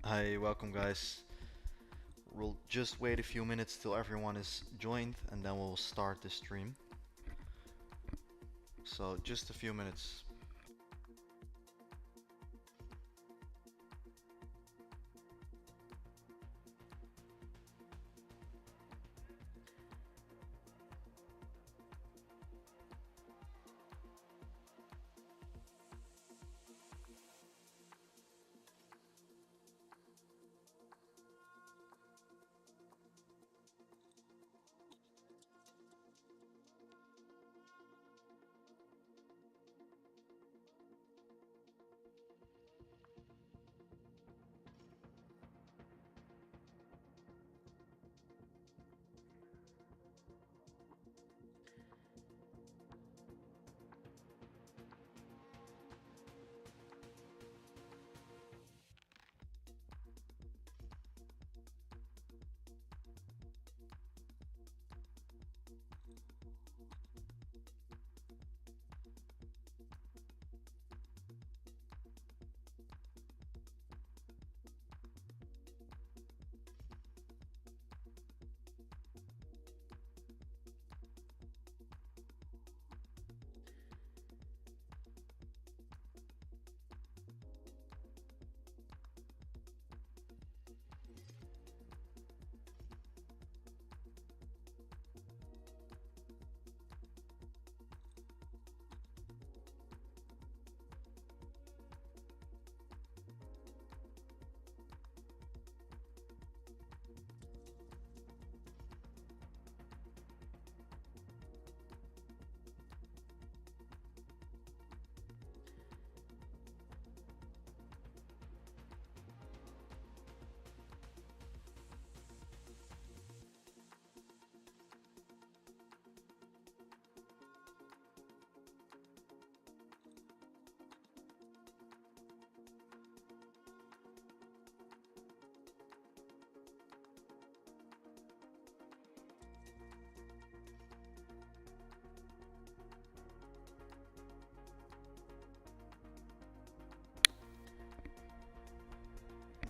Hi, welcome guys. We'll just wait a few minutes till everyone is joined and then we'll start the stream. So just a few minutes.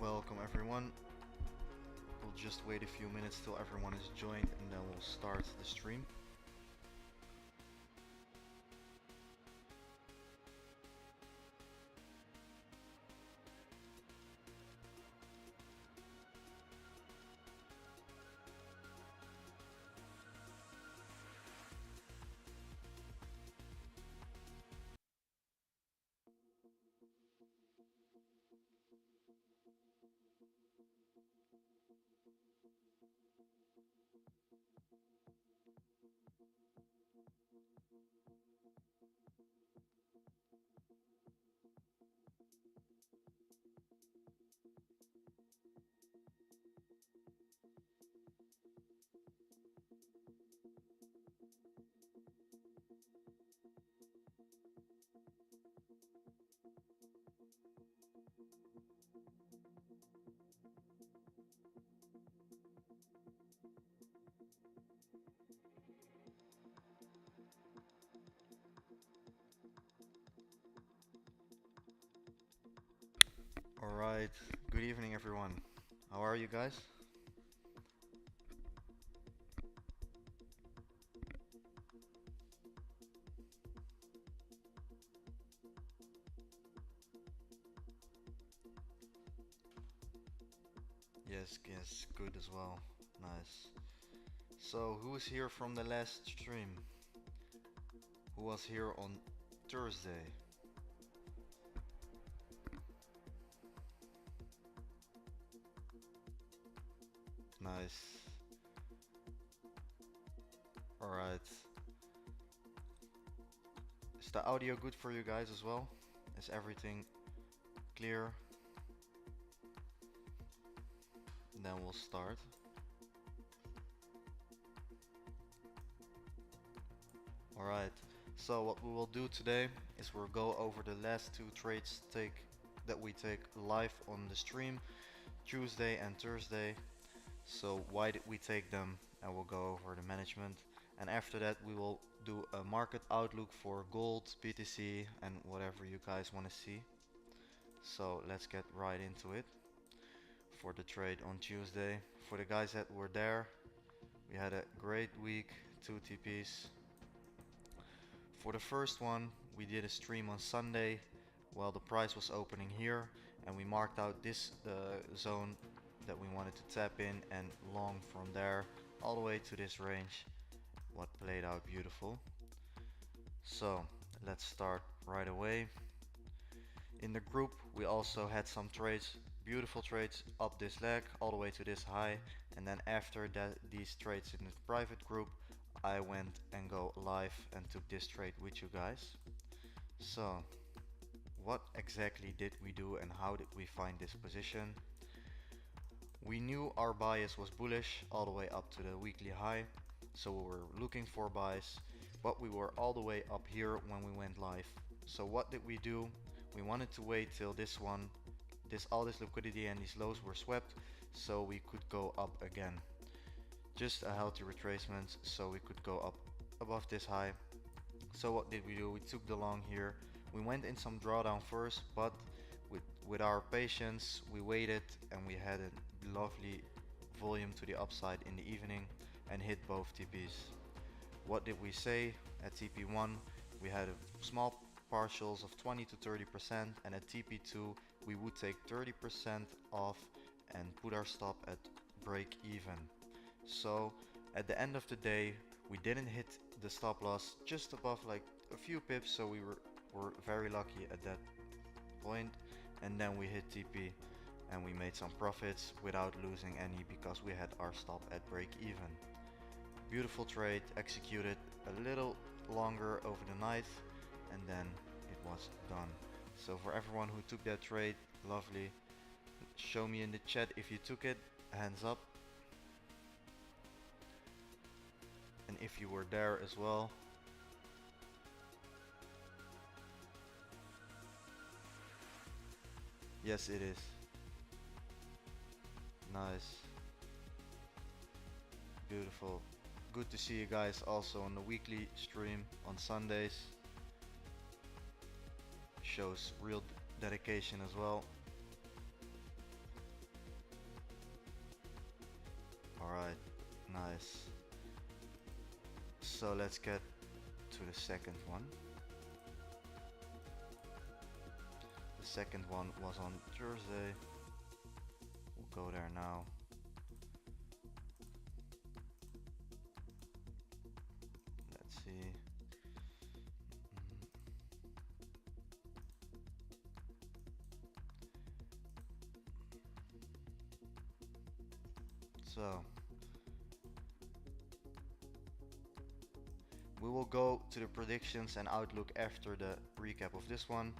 Welcome everyone. We'll just wait a few minutes till everyone is joined and then we'll start the stream. Alright, good evening everyone. How are you guys? Yes, yes, good as well. Nice. So, who is here from the last stream? Who was here on Thursday? Nice. Alright. Is the audio good for you guys as well? Is everything clear? Then we'll start. Alright. So what we will do today is we'll go over the last two trades that we take live on the stream, Tuesday and Thursday. So why did we take them, and we'll go over the management, and after that we will do a market outlook for gold, BTC, and whatever you guys want to see. So let's get right into it. For the trade on Tuesday, for the guys that were there, we had a great week, 2 TPs. For the first one, we did a stream on Sunday while the price was opening here, and we marked out this zone that we wanted to tap in and long from there all the way to this range, what played out beautiful. So let's start right away. In the group we also had some trades, beautiful trades up this leg all the way to this high, and then after that these trades in the private group I went and go live and took this trade with you guys. So what exactly did we do and how did we find this position? We knew our bias was bullish all the way up to the weekly high, so we were looking for buys, but we were all the way up here when we went live. So what did we do? We wanted to wait till all this liquidity and these lows were swept, so we could go up again. Just a healthy retracement, so we could go up above this high. So what did we do? We took the long here. We went in some drawdown first, but with our patience we waited and we had a lovely volume to the upside in the evening and hit both TPs. What did we say? At TP1 we had a small partials of 20 to 30%, and at TP2 we would take 30% off and put our stop at break even. So at the end of the day we didn't hit the stop loss, just above like a few pips, so we were very lucky at that point. And then we hit TP and we made some profits without losing any because we had our stop at break even. Beautiful trade, executed a little longer over the night and then it was done. So for everyone who took that trade, lovely. Show me in the chat if you took it, hands up. And if you were there as well. Yes, it is. Nice. Beautiful. Good to see you guys also on the weekly stream on Sundays. Shows real dedication as well. Alright, nice. So let's get to the second one. The second one was on Thursday. We'll go there now. Let's see. So we will go to the predictions and outlook after the recap of this one.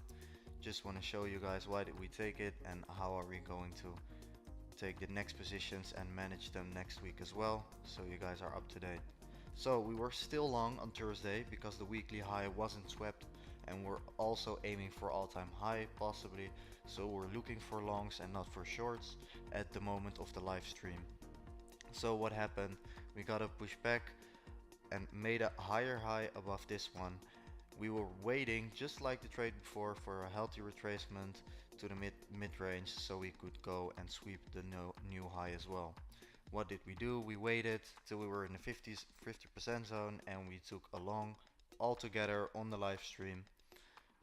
Just want to show you guys why did we take it and how are we going to take the next positions and manage them next week as well, so you guys are up to date. So we were still long on Thursday because the weekly high wasn't swept, and we're also aiming for all-time high possibly, so we're looking for longs and not for shorts at the moment of the live stream. So what happened? We got a pushback and made a higher high above this one. We were waiting, just like the trade before, for a healthy retracement to the mid range so we could go and sweep the new high as well. What did we do? We waited till we were in the 50% zone and we took a long all together on the live stream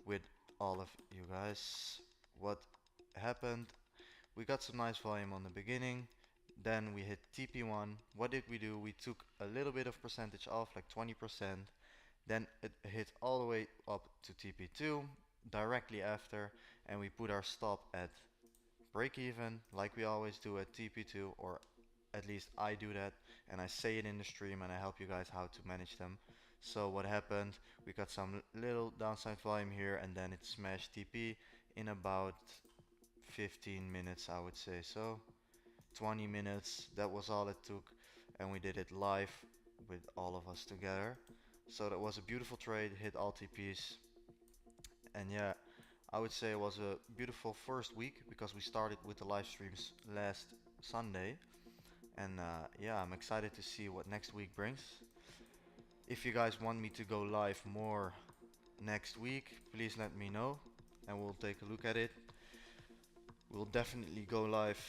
with all of you guys. What happened? We got some nice volume on the beginning, then we hit TP1. What did we do? We took a little bit of percentage off, like 20%. Then it hit all the way up to TP2 directly after, and we put our stop at break even like we always do at TP2, or at least I do that, and I say it in the stream and I help you guys how to manage them. So what happened? We got some little downside volume here and then it smashed TP in about 15 minutes, I would say. So 20 minutes, that was all it took, and we did it live with all of us together. So that was a beautiful trade, hit all TPs, and yeah, I would say it was a beautiful first week because we started with the live streams last Sunday, and yeah, I'm excited to see what next week brings. If you guys want me to go live more next week, please let me know and we'll take a look at it. We'll definitely go live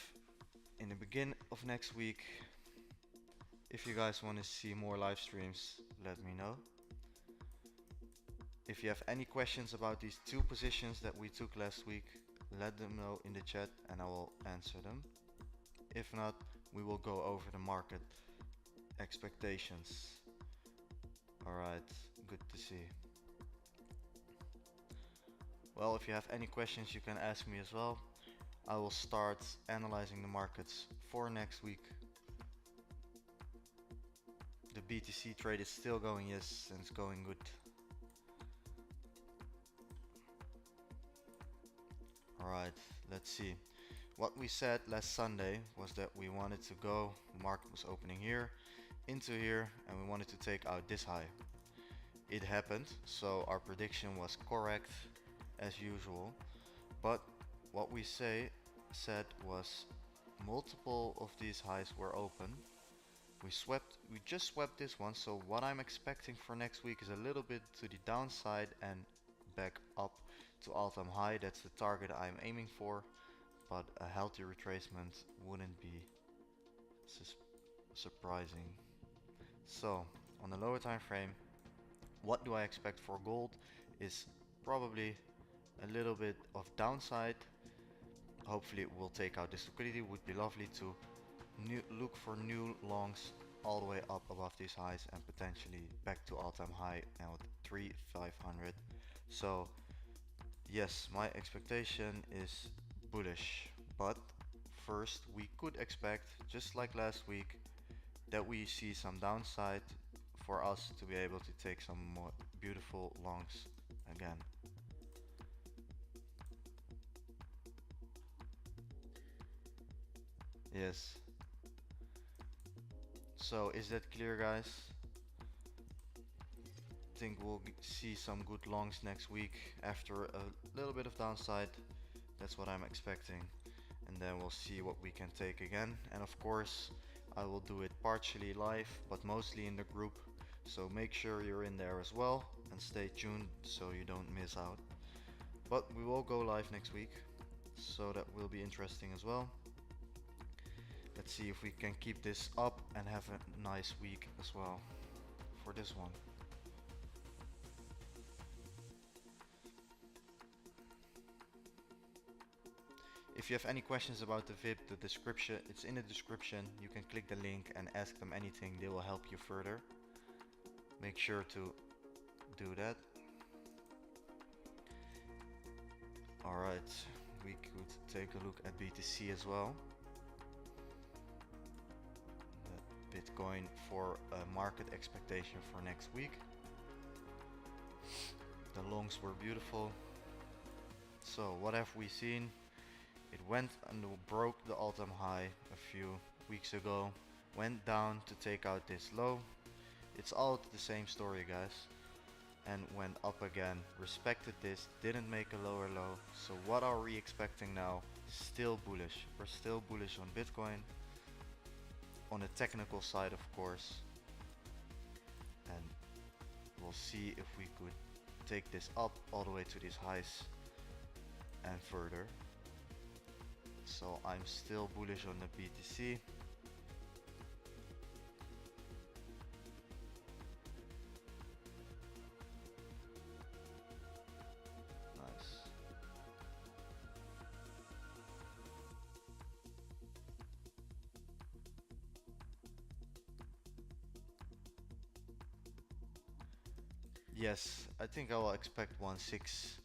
in the beginning of next week. If you guys want to see more live streams, let me know. If you have any questions about these two positions that we took last week, let them know in the chat and I will answer them. If not, we will go over the market expectations. Alright, good to see. Well, if you have any questions, you can ask me as well. I will start analyzing the markets for next week. The BTC trade is still going, yes, and it's going good. Alright, let's see. What we said last Sunday was that we wanted to go, the market was opening here, into here, and we wanted to take out this high. It happened, so our prediction was correct as usual, but what we said was multiple of these highs were open. We just swept this one, so what I'm expecting for next week is a little bit to the downside and back up to all-time high. That's the target I'm aiming for, but a healthy retracement wouldn't be surprising. So on the lower time frame, what do I expect for gold is probably a little bit of downside. Hopefully it will take out this liquidity. Would be lovely to look for new longs all the way up above these highs and potentially back to all-time high now at 3,500. So yes, my expectation is bullish, but first we could expect, just like last week, that we see some downside for us to be able to take some more beautiful longs again. Yes. So is that clear, guys? Think we'll see some good longs next week after a little bit of downside. That's what I'm expecting, and then we'll see what we can take again. And of course I will do it partially live but mostly in the group, so make sure you're in there as well and stay tuned so you don't miss out. But we will go live next week, so that will be interesting as well. Let's see if we can keep this up and have a nice week as well for this one. If you have any questions about the VIP, the description, it's in the description. You can click the link and ask them anything. They will help you further. Make sure to do that. Alright, we could take a look at BTC as well. The Bitcoin for a market expectation for next week. The longs were beautiful. So what have we seen? It went and broke the all-time high a few weeks ago, went down to take out this low. It's all the same story, guys, and went up again, respected this, didn't make a lower low. So what are we expecting now? Still bullish. We're still bullish on Bitcoin, on the technical side, of course, and we'll see if we could take this up all the way to these highs and further. So I'm still bullish on the BTC. Nice. Yes, I think I will expect 1.6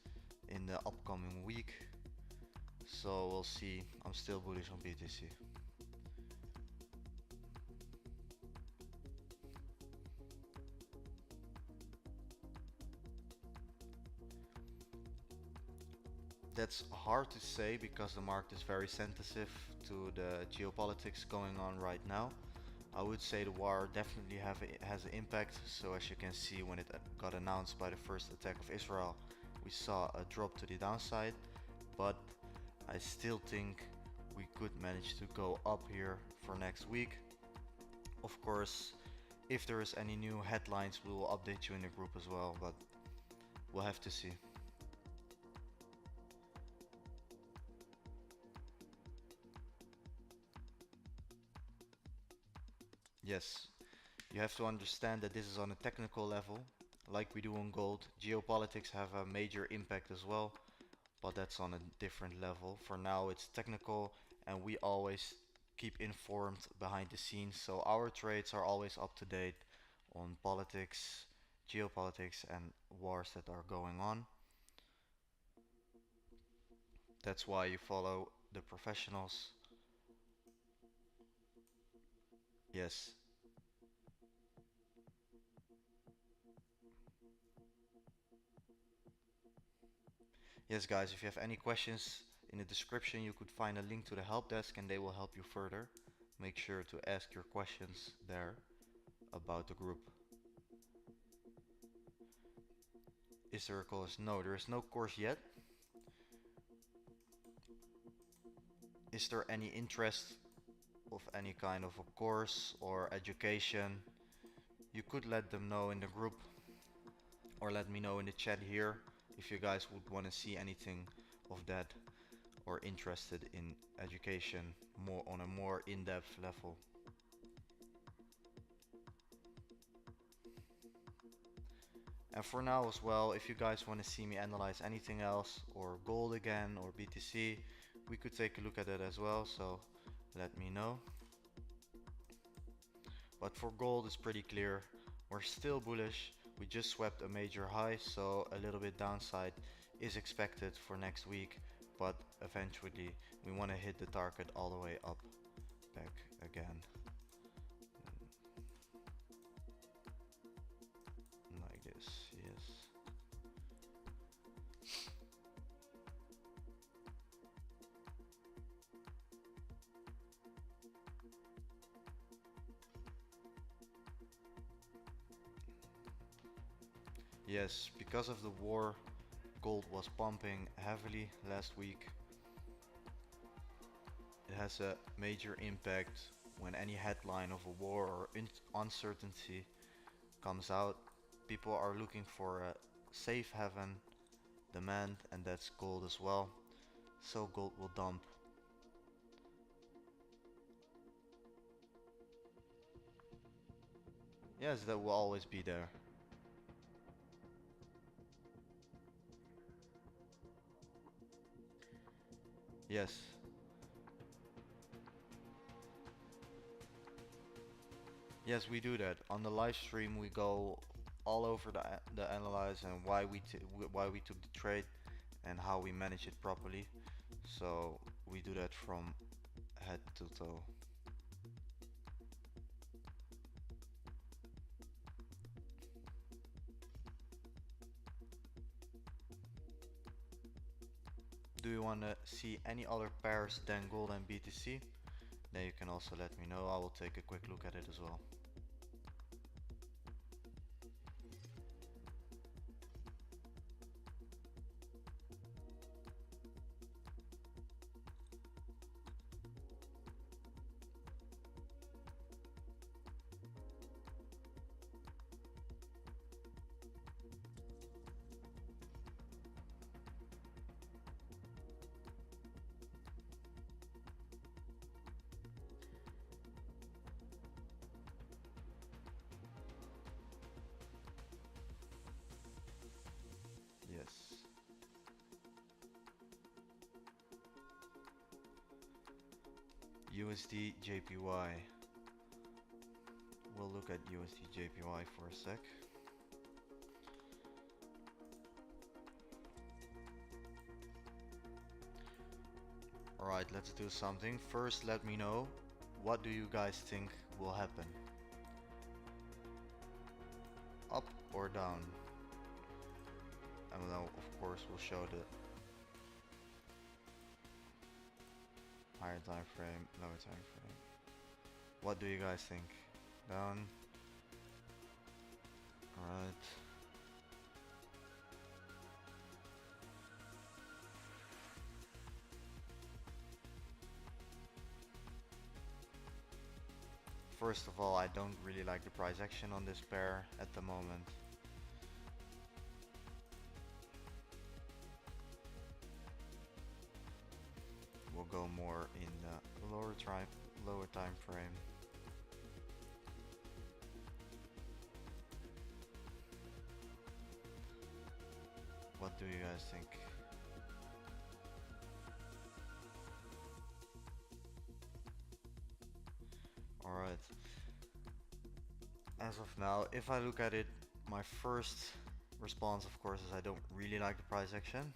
in the upcoming week. So we'll see. I'm still bullish on BTC. That's hard to say because the market is very sensitive to the geopolitics going on right now. I would say the war definitely has an impact. So as you can see, when it got announced by the first attack of Israel, we saw a drop to the downside, but I still think we could manage to go up here for next week. Of course, if there is any new headlines, we will update you in the group as well, but we'll have to see. Yes, you have to understand that this is on a technical level, like we do on gold. Geopolitics have a major impact as well, but that's on a different level. For now, it's technical, and we always keep informed behind the scenes, so our trades are always up to date on politics, geopolitics, and wars that are going on. That's why you follow the professionals. Yes. Yes, guys, if you have any questions, in the description you could find a link to the help desk and they will help you further. Make sure to ask your questions there about the group. Is there a course? No, there is no course yet. Is there any interest of any kind of a course or education? You could let them know in the group or let me know in the chat here if you guys would want to see anything of that or interested in education more on a more in-depth level. And for now as well, if you guys want to see me analyze anything else or gold again or BTC, we could take a look at it as well, so let me know. But for gold it's pretty clear, we're still bullish. We just swept a major high, so a little bit downside is expected for next week, but eventually we want to hit the target all the way up back again. Like this, yes. Yes, because of the war, gold was pumping heavily last week. It has a major impact when any headline of a war or uncertainty comes out. People are looking for a safe haven, demand, and that's gold as well. So gold will dump. Yes, that will always be there. Yes. Yes, we do that. On the live stream we go all over the analyze and why we took the trade and how we manage it properly. So we do that from head to toe. Do you want to see any other pairs than gold and BTC? Then you can also let me know. I will take a quick look at it as well. USD JPY. We'll look at USD JPY for a sec. Alright, let's do something. First, let me know, what do you guys think will happen? Up or down? And then of course we'll show the higher time frame, lower time frame. What do you guys think? Down? Alright. First of all, I don't really like the price action on this pair at the moment. We'll go more in the lower time frame. What do you guys think? Alright. As of now, if I look at it, my first response of course is I don't really like the price action.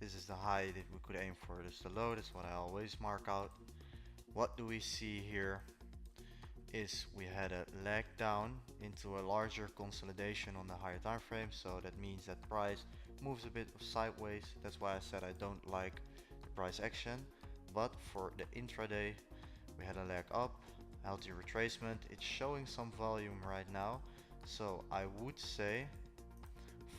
This is the high that we could aim for. This is the low, that's what I always mark out. What do we see here is we had a leg down into a larger consolidation on the higher time frame, so that means that price moves a bit sideways. That's why I said I don't like the price action. But for the intraday, we had a leg up, healthy retracement. It's showing some volume right now, so I would say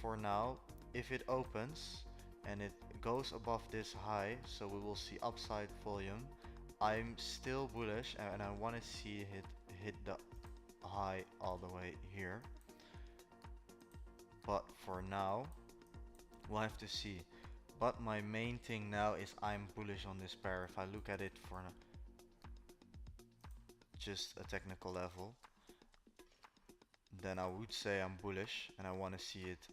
for now, if it opens and it goes above this high, so we will see upside volume, I'm still bullish and I want to see it hit the high all the way here. But for now, we'll have to see. But my main thing now is I'm bullish on this pair. If I look at it for just a technical level, then I would say I'm bullish and I want to see it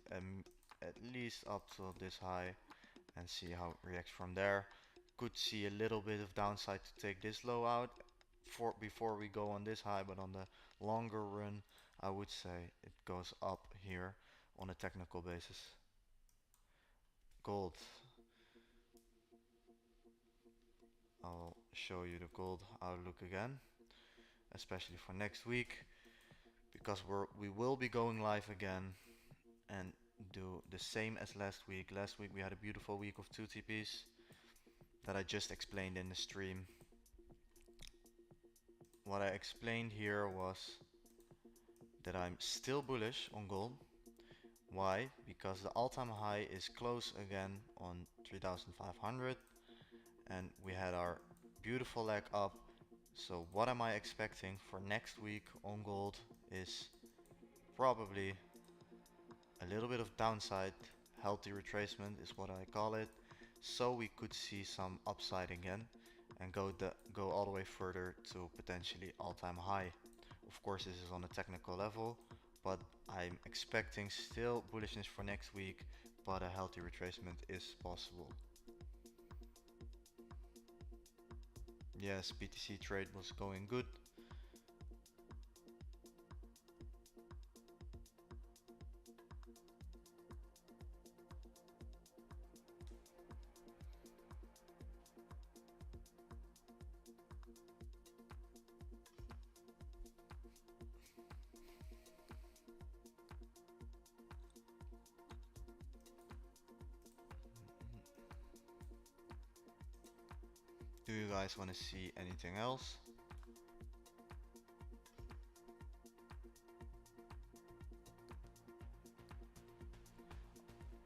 at least up to this high and see how it reacts from there. Could see a little bit of downside to take this low out before we go on this high, but on the longer run I would say it goes up here on a technical basis. Gold. I'll show you the gold outlook again, especially for next week, because we will be going live again and do the same as last week. Last week we had a beautiful week of 2 TPs that I just explained in the stream. What I explained here was that I'm still bullish on gold. Why? Because the all-time high is close again on 3,500 and we had our beautiful leg up. So what am I expecting for next week on gold is probably a little bit of downside, healthy retracement is what I call it, so we could see some upside again and go all the way further to potentially all-time high. Of course this is on a technical level, but I'm expecting still bullishness for next week, but a healthy retracement is possible. Yes, BTC trade was going good. Do you guys want to see anything else?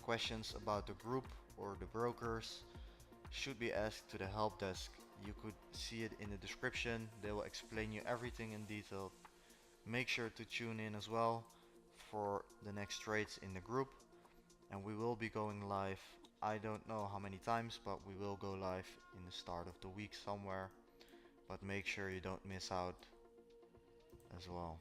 Questions about the group or the brokers should be asked to the help desk. You could see it in the description. They will explain you everything in detail. Make sure to tune in as well for the next trades in the group, and we will be going live. I don't know how many times, but we will go live in the start of the week somewhere, but make sure you don't miss out as well.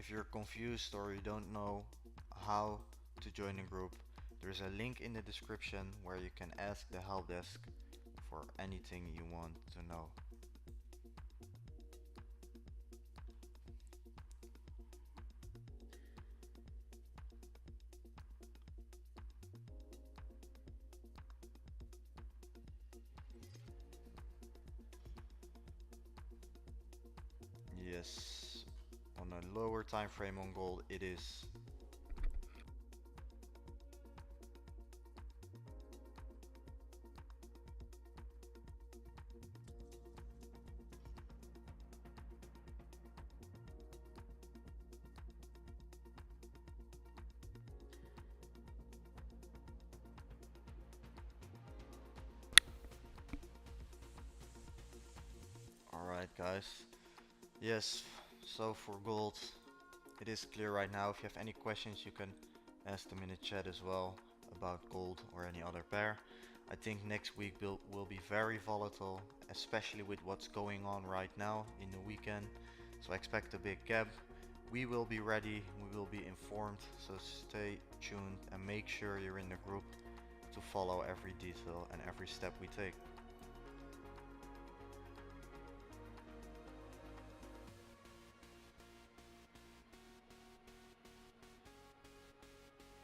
If you're confused or you don't know how to join a group, there's a link in the description where you can ask the help desk for anything you want to know. Yes, on a lower time frame on gold it is. Alright guys, yes, so for gold it is clear right now. If you have any questions you can ask them in the chat as well about gold or any other pair. I think next week will be very volatile, especially with what's going on right now in the weekend. So I expect a big gap. We will be ready, we will be informed, so stay tuned and make sure you're in the group to follow every detail and every step we take.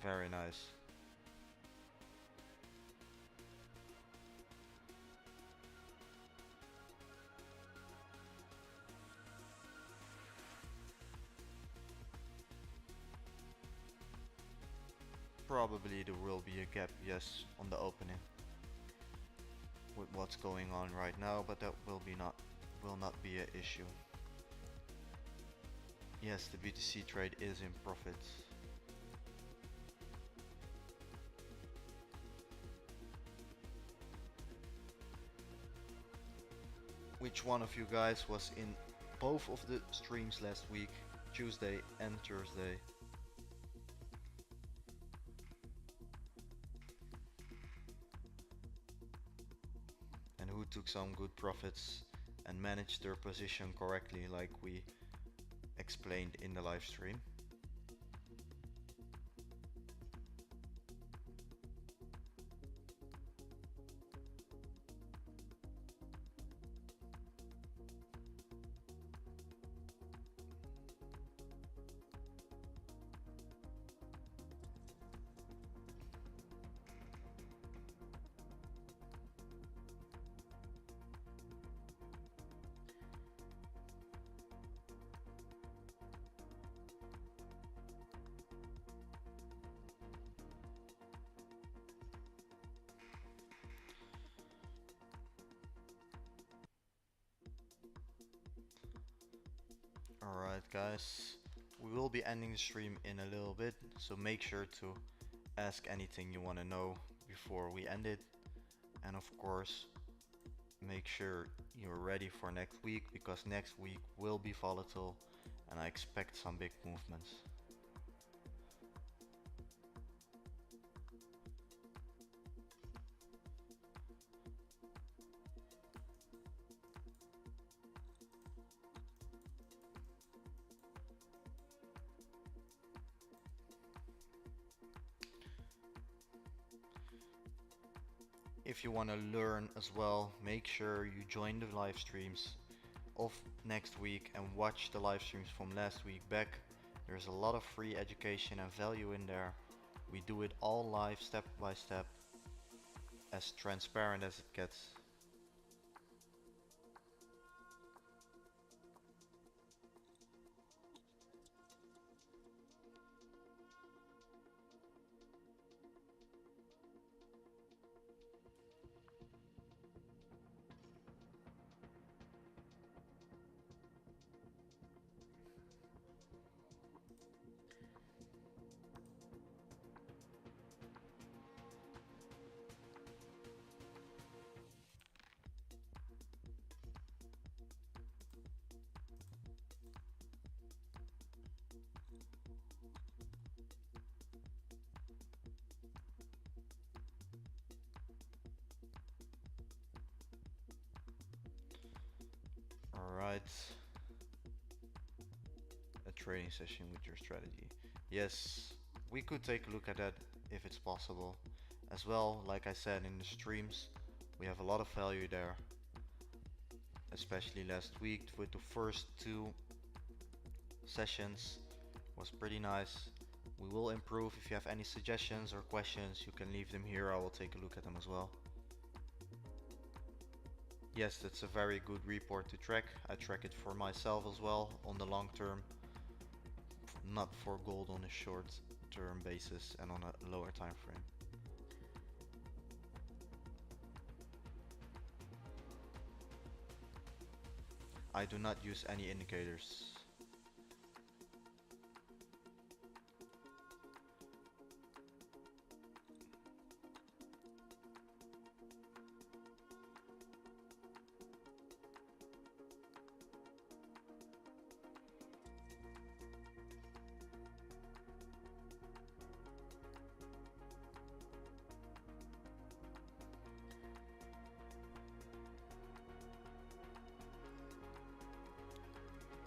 Very nice. Probably there will be a gap, yes, on the opening with what's going on right now, but that will not be an issue. Yes, the BTC trade is in profits. Which one of you guys was in both of the streams last week, Tuesday and Thursday? And who took some good profits and managed their position correctly like we explained in the live stream? Alright guys, we will be ending the stream in a little bit, so make sure to ask anything you want to know before we end it. And of course, make sure you're ready for next week, because next week will be volatile and I expect some big movements. If you want to learn as well, make sure you join the live streams of next week and watch the live streams from last week back. There's a lot of free education and value in there. We do it all live, step by step, as transparent as it gets. Alright, a trading session with your strategy. Yes, we could take a look at that if it's possible. As well, like I said in the streams, we have a lot of value there, especially last week with the first two sessions was pretty nice. We will improve. If you have any suggestions or questions, you can leave them here. I will take a look at them as well. Yes, that's a very good report to track. I track it for myself as well on the long term, not for gold on a short term basis and on a lower time frame. I do not use any indicators.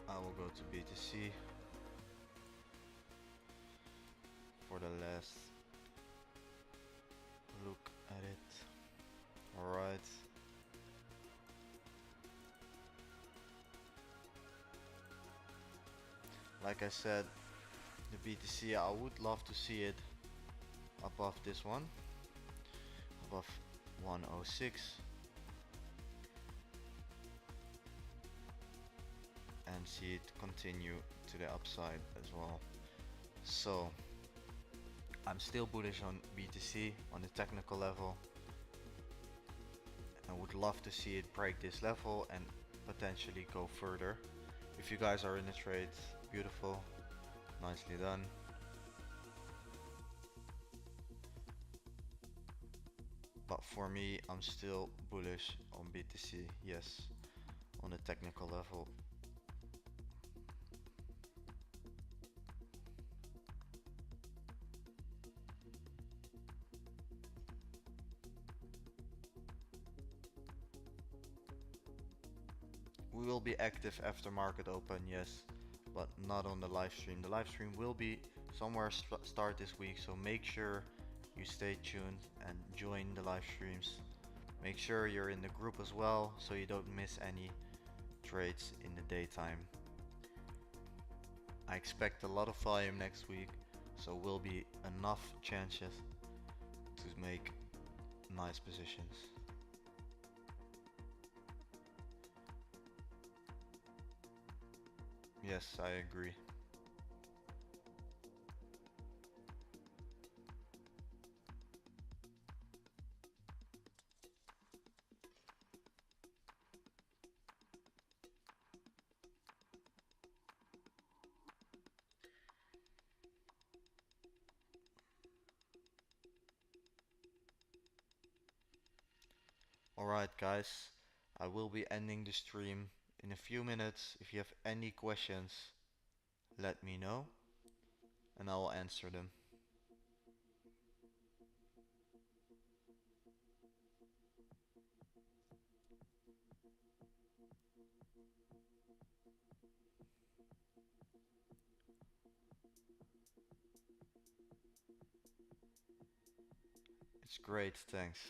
I will go to BTC for the last look at it. Alright. Like I said, the BTC, I would love to see it above this one, above 106. And see it continue to the upside as well. So I'm still bullish on BTC on the technical level. I would love to see it break this level and potentially go further. If you guys are in the trade, beautiful, nicely done. But for me, I'm still bullish on BTC, yes, on the technical level. We will be active after market open, yes, but not on the live stream. The live stream will be somewhere start this week, so make sure you stay tuned and join the live streams. Make sure you're in the group as well, so you don't miss any trades in the daytime. I expect a lot of volume next week, so will be enough chances to make nice positions. Yes, I agree. Alright guys, I will be ending the stream in a few minutes. If you have any questions, let me know and I will answer them. It's great, thanks.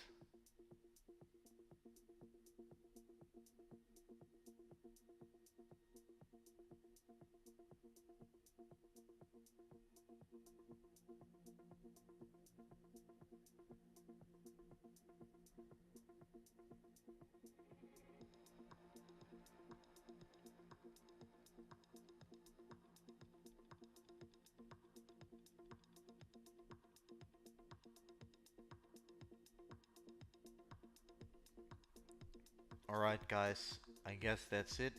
Alright guys, I guess that's it.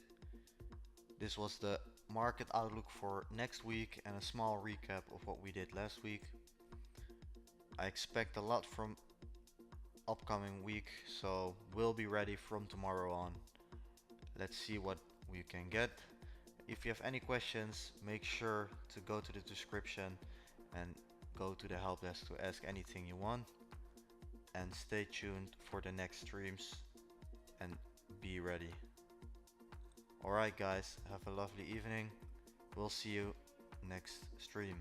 This was the market outlook for next week and a small recap of what we did last week. I expect a lot from upcoming week, so we'll be ready from tomorrow on. Let's see what we can get. If you have any questions, make sure to go to the description and go to the help desk to ask anything you want. And stay tuned for the next streams and be ready. Alright guys, have a lovely evening We'll see you next stream.